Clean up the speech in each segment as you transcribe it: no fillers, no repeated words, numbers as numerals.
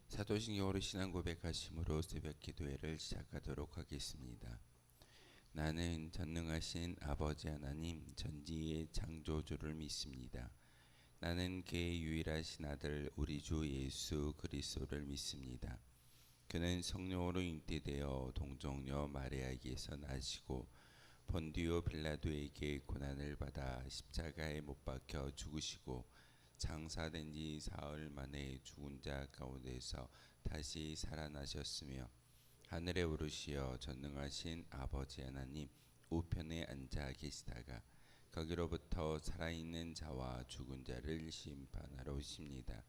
사도신경으로 신앙 고백하심으로 새벽 기도회를 시작하도록 하겠습니다. 나는 전능하신 아버지 하나님 전지의 창조주를 믿습니다. 나는 그의 유일하신 아들 우리 주 예수 그리스도를 믿습니다. 그는 성령으로 잉태되어 동정녀 마리아에게서 나시고 본디오 빌라도에게 고난을 받아 십자가에 못 박혀 죽으시고 장사된 지 사흘 만에 죽은 자 가운데서 다시 살아나셨으며 하늘에 오르시어 전능하신 아버지 하나님 우편에 앉아 계시다가 거기로부터 살아있는 자와 죽은 자를 심판하러 오십니다.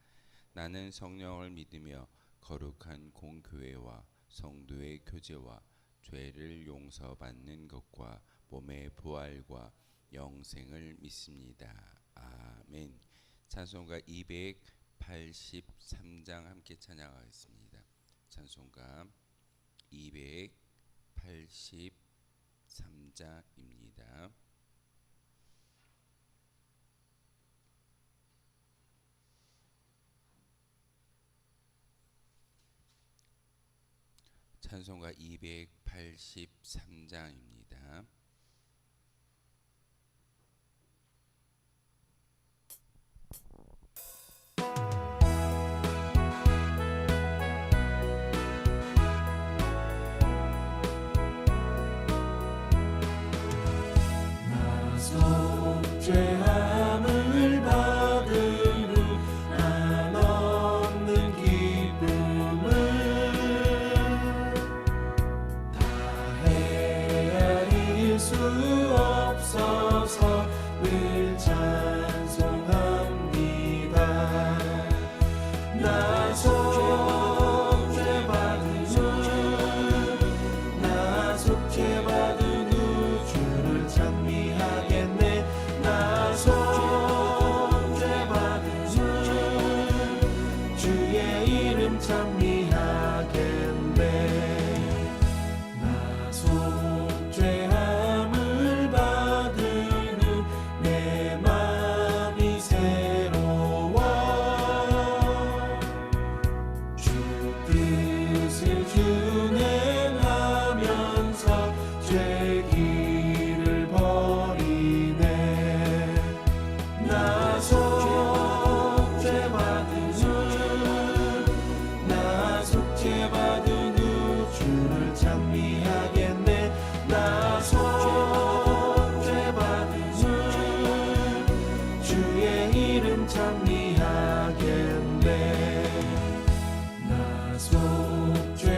나는 성령을 믿으며 거룩한 공교회와 성도의 교제와 죄를 용서받는 것과 몸의 부활과 영생을 믿습니다. 아멘. 찬송가 283장 함께 찬양하겠습니다. 찬송가 283장입니다. 찬송가 283장입니다. 죄함을 받으니 한없는 기쁨을 다헤아릴 수 없어서 늘 찬송합니다. 나 속죄받은 후 주를 찬미하겠네. 나 속죄받은 후 주의 이름 찬미하겠네. 나 속죄함을 받으니 내 맘이 새로워 주 뜻을 준행하면서 죄 길을 버리네. 나 속죄받은 후 주를 찬미하겠네. 나 속죄받은 후 주의 이름 찬미하겠네. 나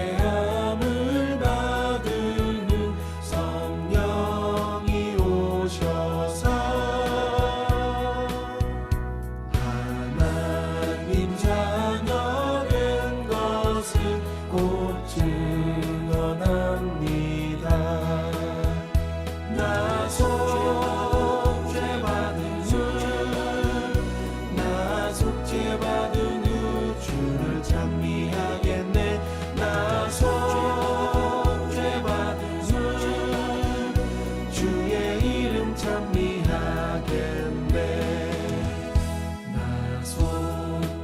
속죄함을 받으니 성령이 오셔서 하나님 자녀 된 것을 곧 증언합니다. 나 속죄받은 후 주를 찬미하겠네. 나 속죄받은 후 주의 이름 찬미하겠네. 나 속죄함을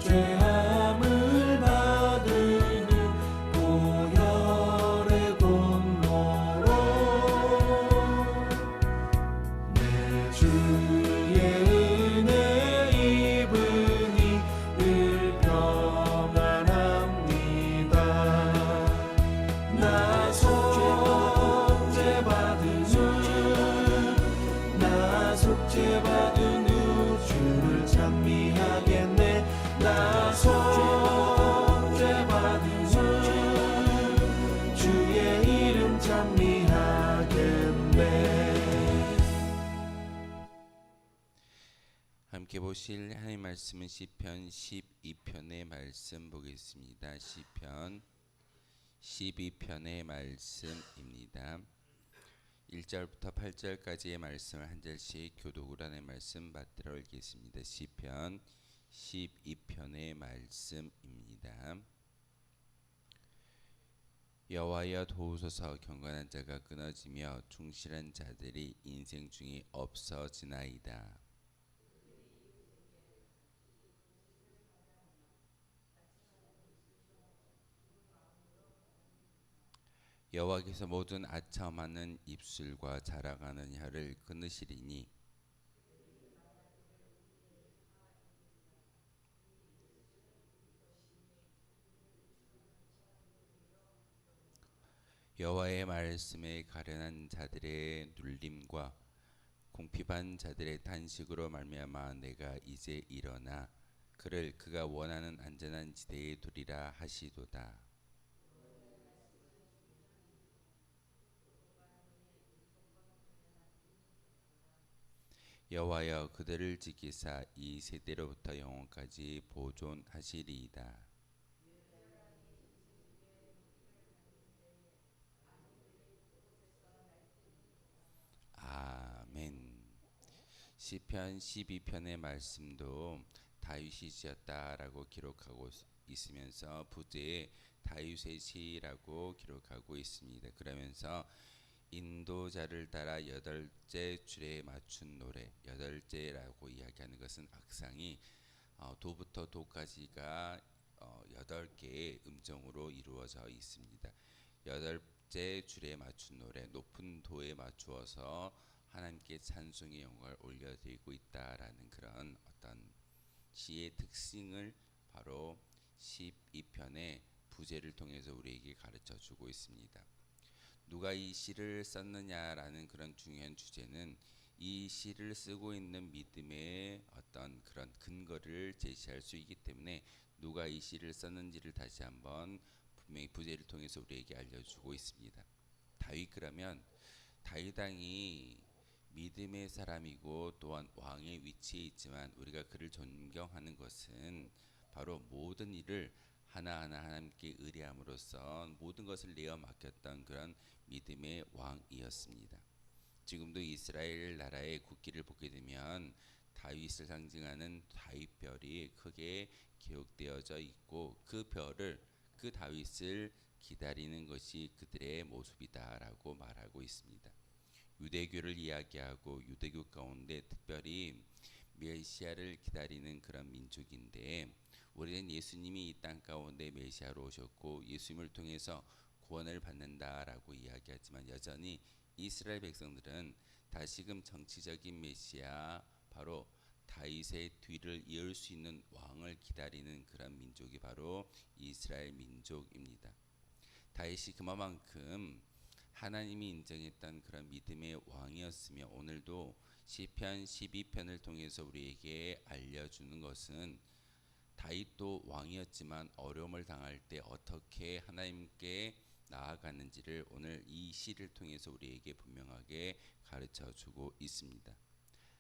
받으니 보혈의 공로로 내 주의 은혜 입으니 늘 평안합니다. 나 속죄받은 후 주를 찬미하겠네. 나 속죄받은 후 주의 이름 찬미하겠네. 함께 보실 하나님 말씀은 시편 12편의 말씀 보겠습니다. 시편 12편의 말씀입니다. 1절부터 8절까지의 말씀을 한 절씩 교독으로 하는 말씀 받들어 읽겠습니다. 시편 12편의 말씀입니다. 여호와여 도우소서. 경건한 자가 끊어지며 충실한 자들이 인생 중에 없어지나이다. 여호와께서 모든 아첨하는 입술과 자라가는 혀를 끊으시리니 여호와의 말씀에 가련한 자들의 눌림과 궁핍한 자들의 탄식으로 말미암아 내가 이제 일어나 그를 그가 원하는 안전한 지대에 두리라 하시도다. 여호와여 그들을 지키사 이 세대로부터 영원까지 보존하시리이다. 아멘. 시편 12편의 말씀도 다윗이 지었다라고 기록하고 있으면서 부제에 다윗의 시라고 기록하고 있습니다. 그러면서 인도자를 따라 여덟째 줄에 맞춘 노래, 여덟째라고 이야기하는 것은 악상이 도부터 도까지가 8개의 음정으로 이루어져 있습니다. 여덟째 줄에 맞춘 노래, 높은 도에 맞추어서 하나님께 찬송의 영광을 올려드리고 있다라는 그런 어떤 시의 특징을 바로 12편의 부제를 통해서 우리에게 가르쳐 주고 있습니다. 누가 이 시를 썼느냐라는 그런 중요한 주제는 이 시를 쓰고 있는 믿음의 어떤 그런 근거를 제시할 수 있기 때문에 누가 이 시를 썼는지를 다시 한번 분명히 부제를 통해서 우리에게 알려주고 있습니다. 다윗 그러면 다윗 왕이 믿음의 사람이고 또한 왕의 위치에 있지만 우리가 그를 존경하는 것은 바로 모든 일을 하나하나 하나님께 의뢰함으로써 모든 것을 내어 맡겼던 그런 믿음의 왕이었습니다. 지금도 이스라엘 나라의 국기를 보게 되면 다윗을 상징하는 다윗별이 크게 기록되어져 있고 그 별을 그 다윗을 기다리는 것이 그들의 모습이다라고 말하고 있습니다. 유대교를 이야기하고 유대교 가운데 특별히 메시아를 기다리는 그런 민족인데 우리는 예수님이 이 땅 가운데 메시아로 오셨고 예수님을 통해서 구원을 받는다라고 이야기하지만 여전히 이스라엘 백성들은 다시금 정치적인 메시아 바로 다윗의 뒤를 이을 수 있는 왕을 기다리는 그런 민족이 바로 이스라엘 민족입니다. 다윗이 그만큼 하나님이 인정했던 그런 믿음의 왕이었으며 오늘도 시편 12편을 통해서 우리에게 알려주는 것은 다윗도 왕이었지만 어려움을 당할 때 어떻게 하나님께 나아갔는지를 오늘 이 시를 통해서 우리에게 분명하게 가르쳐 주고 있습니다.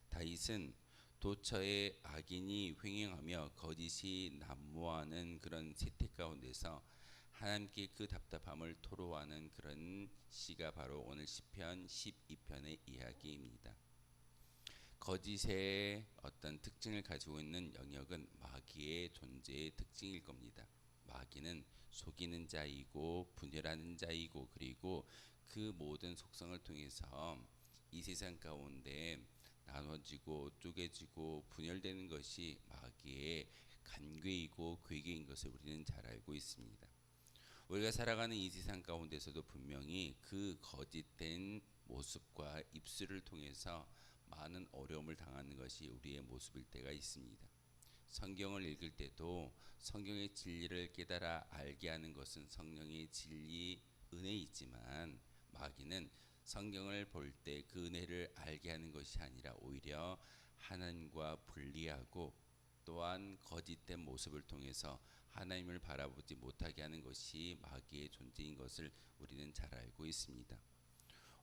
다윗은 도처에 악인이 횡행하며 거짓이 난무하는 그런 세태 가운데서 하나님께 그 답답함을 토로하는 그런 시가 바로 오늘 시편 12편의 이야기입니다. 거짓의 어떤 특징을 가지고 있는 영역은 마귀의 존재의 특징일 겁니다. 마귀는 속이는 자이고 분열하는 자이고 그리고 그 모든 속성을 통해서 이 세상 가운데 나눠지고 쪼개지고 분열되는 것이 마귀의 간괴이고 괴계인 것을 우리는 잘 알고 있습니다. 우리가 살아가는 이 세상 가운데서도 분명히 그 거짓된 모습과 입술을 통해서 많은 어려움을 당하는 것이 우리의 모습일 때가 있습니다. 성경을 읽을 때도 성경의 진리를 깨달아 알게 하는 것은 성령의 진리 은혜이지만 마귀는 성경을 볼 때 그 은혜를 알게 하는 것이 아니라 오히려 하나님과 분리하고 또한 거짓된 모습을 통해서 하나님을 바라보지 못하게 하는 것이 마귀의 존재인 것을 우리는 잘 알고 있습니다.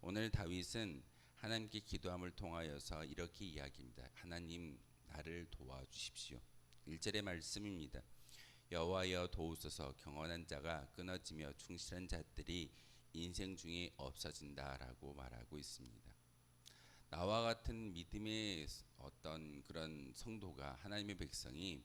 오늘 다윗은 하나님께 기도함을 통하여서 이렇게 이야기합니다. 하나님 나를 도와주십시오. 1절의 말씀입니다. 여호와여 도우소서 경건한 자가 끊어지며 충실한 자들이 인생 중에 없어진다라고 말하고 있습니다. 나와 같은 믿음의 어떤 그런 성도가 하나님의 백성이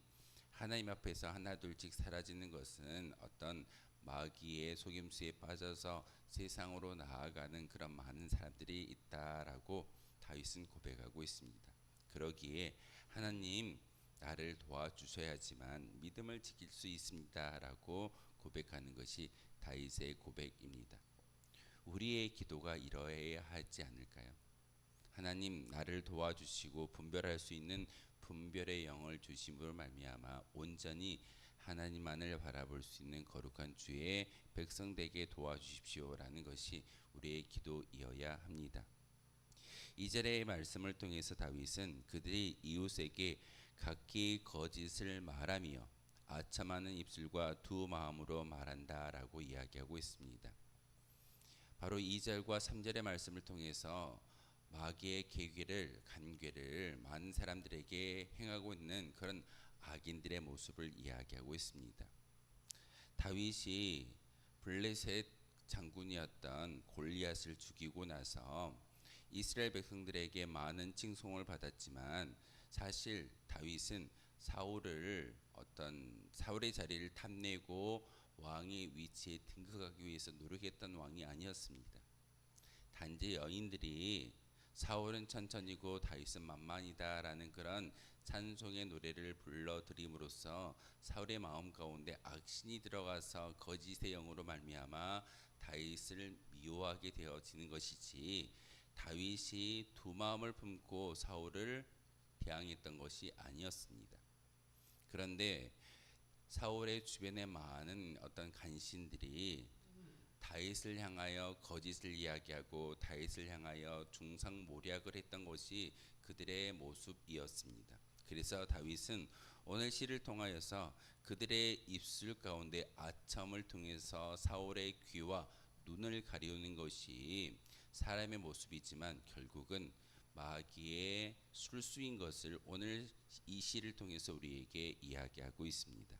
하나님 앞에서 하나둘씩 사라지는 것은 어떤 마귀의 속임수에 빠져서 세상으로 나아가는 그런 많은 사람들이 있다라고 다윗은 고백하고 있습니다. 그러기에 하나님 나를 도와주셔야지만 믿음을 지킬 수 있습니다라고 고백하는 것이 다윗의 고백입니다. 우리의 기도가 이러해야 하지 않을까요? 하나님 나를 도와주시고 분별할 수 있는 분별의 영을 주심으로 말미암아 온전히 하나님만을 바라볼 수 있는 거룩한 주의 백성 되게 도와주십시오라는 것이 우리의 기도이어야 합니다. 2절의 말씀을 통해서 다윗은 그들이 이웃에게 각기 거짓을 말하며 아첨하는 입술과 두 마음으로 말한다라고 이야기하고 있습니다. 바로 2절과 3절의 말씀을 통해서 마귀의 계획을 간궤를 많은 사람들에게 행하고 있는 그런 악인들의 모습을 이야기하고 있습니다. 다윗이 블레셋 장군이었던 골리앗을 죽이고 나서 이스라엘 백성들에게 많은 칭송을 받았지만 사실 다윗은 사울의 자리를 탐내고 왕의 위치에 등극하기 위해서 노력했던 왕이 아니었습니다. 단지 여인들이 사울은 천천히고 다윗은 만만이다라는 그런 찬송의 노래를 불러드림으로써 사울의 마음 가운데 악신이 들어가서 거짓의 영으로 말미암아 다윗을 미워하게 되어지는 것이지 다윗이 두 마음을 품고 사울을 대항했던 것이 아니었습니다. 그런데 사울의 주변에 많은 어떤 간신들이 다윗을 향하여 거짓을 이야기하고 다윗을 향하여 중상모략을 했던 것이 그들의 모습이었습니다. 그래서 다윗은 오늘 시를 통하여서 그들의 입술 가운데 아첨을 통해서 사울의 귀와 눈을 가리우는 것이 사람의 모습이지만 결국은 마귀의 술수인 것을 오늘 이 시를 통해서 우리에게 이야기하고 있습니다.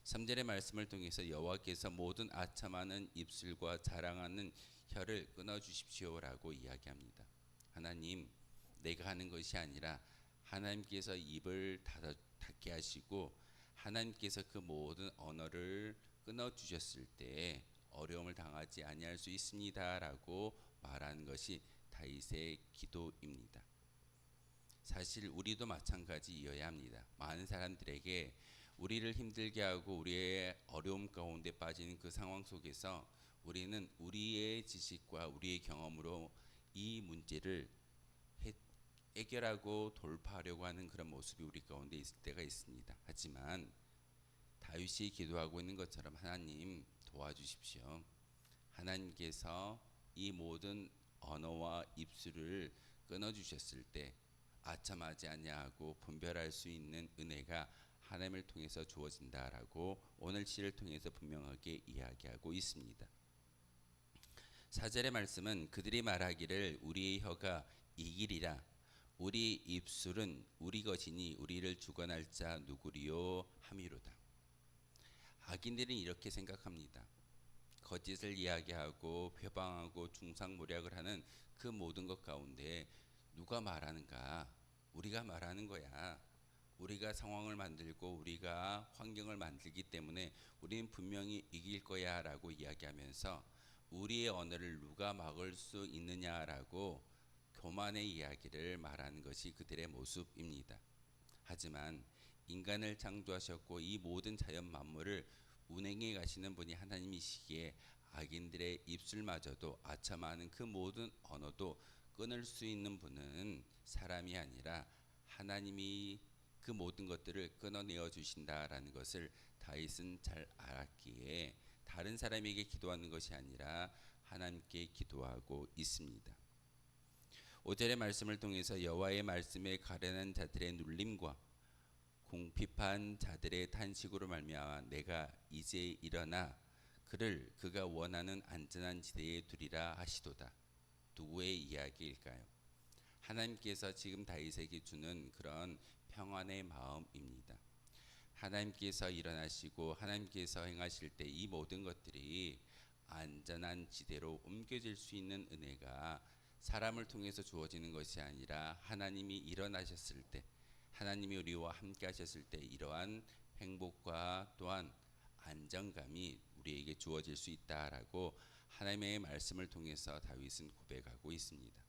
3절의 말씀을 통해서 여호와께서 모든 아첨하는 입술과 자랑하는 혀를 끊어주십시오라고 이야기합니다. 하나님, 내가 하는 것이 아니라 하나님께서 입을 닫게 하시고 하나님께서 그 모든 언어를 끊어주셨을 때 어려움을 당하지 아니할 수 있습니다라고 말하는 것이 다윗의 기도입니다. 사실 우리도 마찬가지이어야 합니다. 많은 사람들에게 우리를 힘들게 하고 우리의 어려움 가운데 빠지는 그 상황 속에서 우리는 우리의 지식과 우리의 경험으로 이 문제를 해결하고 돌파하려고 하는 그런 모습이 우리 가운데 있을 때가 있습니다. 하지만 다윗이 기도하고 있는 것처럼 하나님 도와주십시오. 하나님께서 이 모든 언어와 입술을 끊어주셨을 때 아첨하지 아니하고 분별할 수 있는 은혜가 하나님을 통해서 주어진다라고 오늘 시를 통해서 분명하게 이야기하고 있습니다. 4절의 말씀은 그들이 말하기를 우리의 혀가 이기리라 우리 입술은 우리 것이니 우리를 주관할 자 누구리요 함이로다. 악인들은 이렇게 생각합니다. 거짓을 이야기하고 회방하고 중상모략을 하는 그 모든 것 가운데 누가 말하는가? 우리가 말하는 거야. 우리가 상황을 만들고 우리가 환경을 만들기 때문에 우리는 분명히 이길 거야 라고 이야기하면서 우리의 언어를 누가 막을 수 있느냐라고 교만의 이야기를 말하는 것이 그들의 모습입니다. 하지만 인간을 창조하셨고 이 모든 자연 만물을 운행해 가시는 분이 하나님이시기에 악인들의 입술마저도 아첨하는 그 모든 언어도 끊을 수 있는 분은 사람이 아니라 하나님이 그 모든 것들을 끊어내어 주신다라는 것을 다윗은 잘 알았기에 다른 사람에게 기도하는 것이 아니라 하나님께 기도하고 있습니다. 5절의 말씀을 통해서 여호와의 말씀에 가련한 자들의 눌림과 궁핍한 자들의 탄식으로 말미암아 내가 이제 일어나 그를 그가 원하는 안전한 지대에 두리라 하시도다. 누구의 이야기일까요? 하나님께서 지금 다윗에게 주는 그런 평안의 마음입니다. 하나님께서 일어나시고 하나님께서 행하실 때 이 모든 것들이 안전한 지대로 옮겨질 수 있는 은혜가 사람을 통해서 주어지는 것이 아니라 하나님이 일어나셨을 때 하나님이 우리와 함께 하셨을 때 이러한 행복과 또한 안정감이 우리에게 주어질 수 있다라고 하나님의 말씀을 통해서 다윗은 고백하고 있습니다.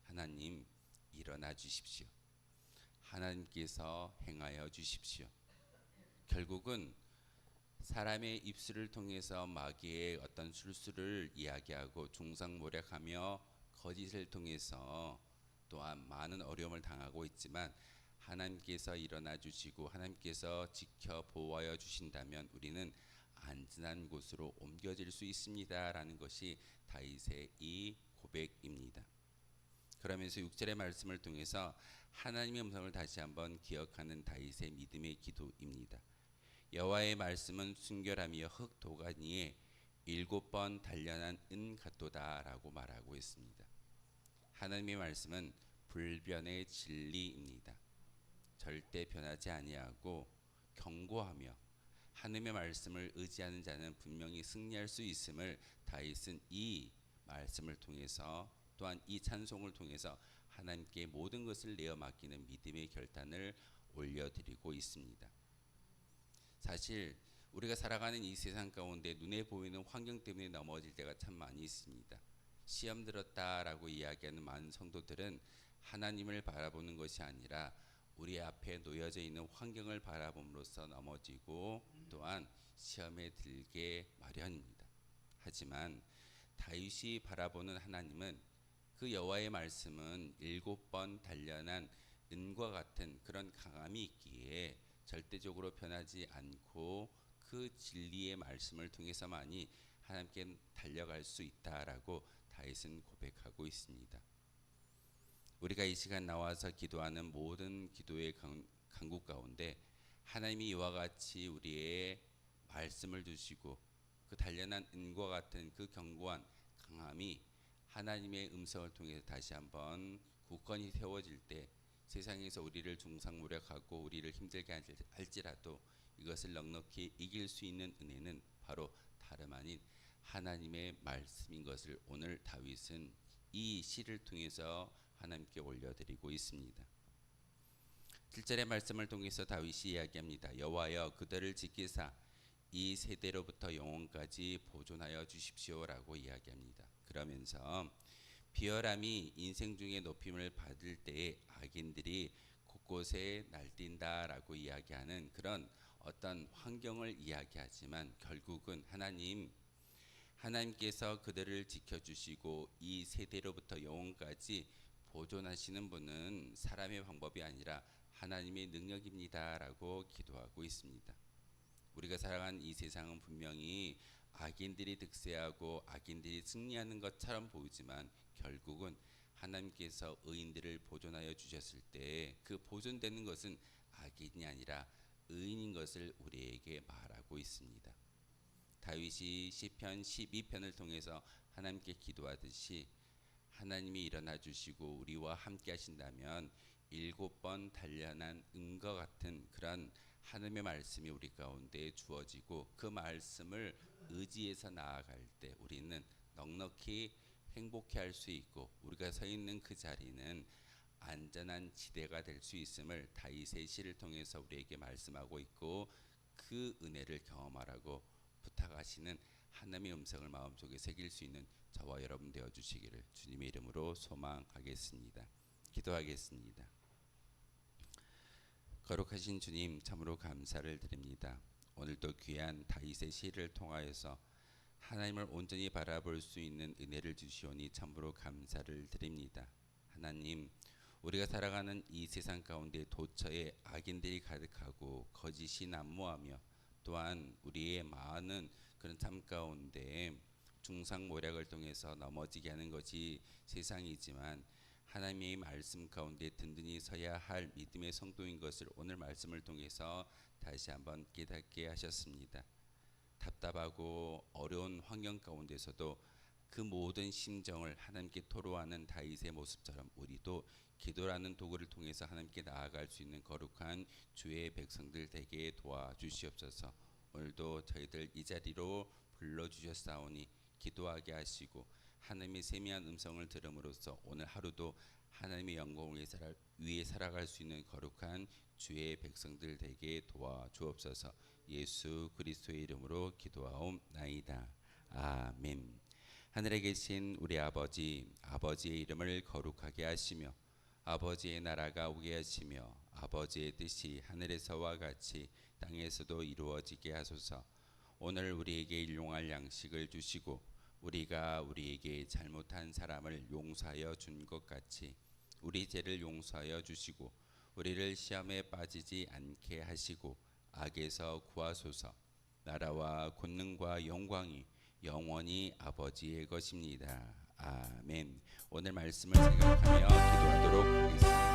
하나님 일어나 주십시오. 하나님께서 행하여 주십시오. 결국은 사람의 입술을 통해서 마귀의 어떤 술수를 이야기하고 중상모략하며 거짓을 통해서 또한 많은 어려움을 당하고 있지만 하나님께서 일어나 주시고 하나님께서 지켜 보호하여 주신다면 우리는 안전한 곳으로 옮겨질 수 있습니다라는 것이 다윗의 이 고백입니다. 그러면서 6절의 말씀을 통해서 하나님의 음성을 다시 한번 기억하는 다윗의 믿음의 기도입니다. 여호와의 말씀은 순결하며 흙 도가니에 7번 단련한 은 같도다라고 말하고 있습니다. 하나님의 말씀은 불변의 진리입니다. 절대 변하지 아니하고 경고하며 하나님의 말씀을 의지하는 자는 분명히 승리할 수 있음을 다윗은 이 말씀을 통해서 또한 이 찬송을 통해서 하나님께 모든 것을 내어 맡기는 믿음의 결단을 올려드리고 있습니다. 사실 우리가 살아가는 이 세상 가운데 눈에 보이는 환경 때문에 넘어질 때가 참 많이 있습니다. 시험 들었다라고 이야기하는 많은 성도들은 하나님을 바라보는 것이 아니라 우리 앞에 놓여져 있는 환경을 바라봄으로써 넘어지고 또한 시험에 들게 마련입니다. 하지만 다윗이 바라보는 하나님은 그 여호와의 말씀은 7번 단련한 은과 같은 그런 강함이 있기에 절대적으로 변하지 않고 그 진리의 말씀을 통해서만이 하나님께 달려갈 수 있다라고 다윗은 고백하고 있습니다. 우리가 이 시간 나와서 기도하는 모든 기도의 간구 가운데 하나님이 이와 같이 우리의 말씀을 주시고 그 단련한 은과 같은 그 견고한 강함이 하나님의 음성을 통해서 다시 한번 굳건히 세워질 때 세상에서 우리를 중상모략하고 우리를 힘들게 할지라도 이것을 넉넉히 이길 수 있는 은혜는 바로 다름 아닌 하나님의 말씀인 것을 오늘 다윗은 이 시를 통해서 하나님께 올려드리고 있습니다. 7절의 말씀을 통해서 다윗이 이야기합니다. 여호와여 그들을 지키사 이 세대로부터 영원까지 보존하여 주십시오라고 이야기합니다. 그러면서 비열함이 인생 중에 높임을 받을 때에 악인들이 곳곳에 날뛴다라고 이야기하는 그런 어떤 환경을 이야기하지만 결국은 하나님께서 그들을 지켜주시고 이 세대로부터 영원까지 보존하시는 분은 사람의 방법이 아니라 하나님의 능력입니다라고 기도하고 있습니다. 우리가 살아가는 이 세상은 분명히 악인들이 득세하고 악인들이 승리하는 것처럼 보이지만 결국은 하나님께서 의인들을 보존하여 주셨을 때 그 보존되는 것은 악인이 아니라 의인인 것을 우리에게 말하고 있습니다. 다윗이 시편 12편을 통해서 하나님께 기도하듯이 하나님이 일어나 주시고 우리와 함께 하신다면 7번 단련한 은과 같은 그런 하나님의 말씀이 우리 가운데 주어지고 그 말씀을 의지해서 나아갈 때 우리는 넉넉히 행복해 할 수 있고 우리가 서 있는 그 자리는 안전한 지대가 될 수 있음을 다윗의 시를 통해서 우리에게 말씀하고 있고 그 은혜를 경험하라고 부탁하시는 하나님의 음성을 마음속에 새길 수 있는 저와 여러분 되어 주시기를 주님의 이름으로 소망하겠습니다. 기도하겠습니다. 거룩하신 주님 참으로 감사를 드립니다. 오늘도 귀한 다윗의 시를 통하여서 하나님을 온전히 바라볼 수 있는 은혜를 주시오니 참으로 감사를 드립니다. 하나님, 우리가 살아가는 이 세상 가운데 도처에 악인들이 가득하고 거짓이 난무하며 또한 우리의 많은 그런 삶 가운데 중상모략을 통해서 넘어지게 하는 것이 세상이지만 하나님의 말씀 가운데 든든히 서야 할 믿음의 성도인 것을 오늘 말씀을 통해서 다시 한번 깨닫게 하셨습니다. 답답하고 어려운 환경 가운데서도 그 모든 심정을 하나님께 토로하는 다윗의 모습처럼 우리도 기도라는 도구를 통해서 하나님께 나아갈 수 있는 거룩한 주의 백성들 되게 도와주시옵소서. 오늘도 저희들 이 자리로 불러주셨사오니 기도하게 하시고 하나님의 세미한 음성을 들음으로써 오늘 하루도 하나님의 영광을 위해 살아갈 수 있는 거룩한 주의 백성들 되게 도와주옵소서. 예수 그리스도의 이름으로 기도하옵나이다. 아멘. 하늘에 계신 우리 아버지, 아버지의 이름을 거룩하게 하시며 아버지의 나라가 오게 하시며 아버지의 뜻이 하늘에서와 같이 땅에서도 이루어지게 하소서. 오늘 우리에게 일용할 양식을 주시고 우리가 우리에게 잘못한 사람을 용서하여 준 것 같이 우리 죄를 용서하여 주시고 우리를 시험에 빠지지 않게 하시고 악에서 구하소서. 나라와 권능과 영광이 영원히 아버지의 것입니다. 아멘. 오늘 말씀을 생각하며 기도하도록 하겠습니다.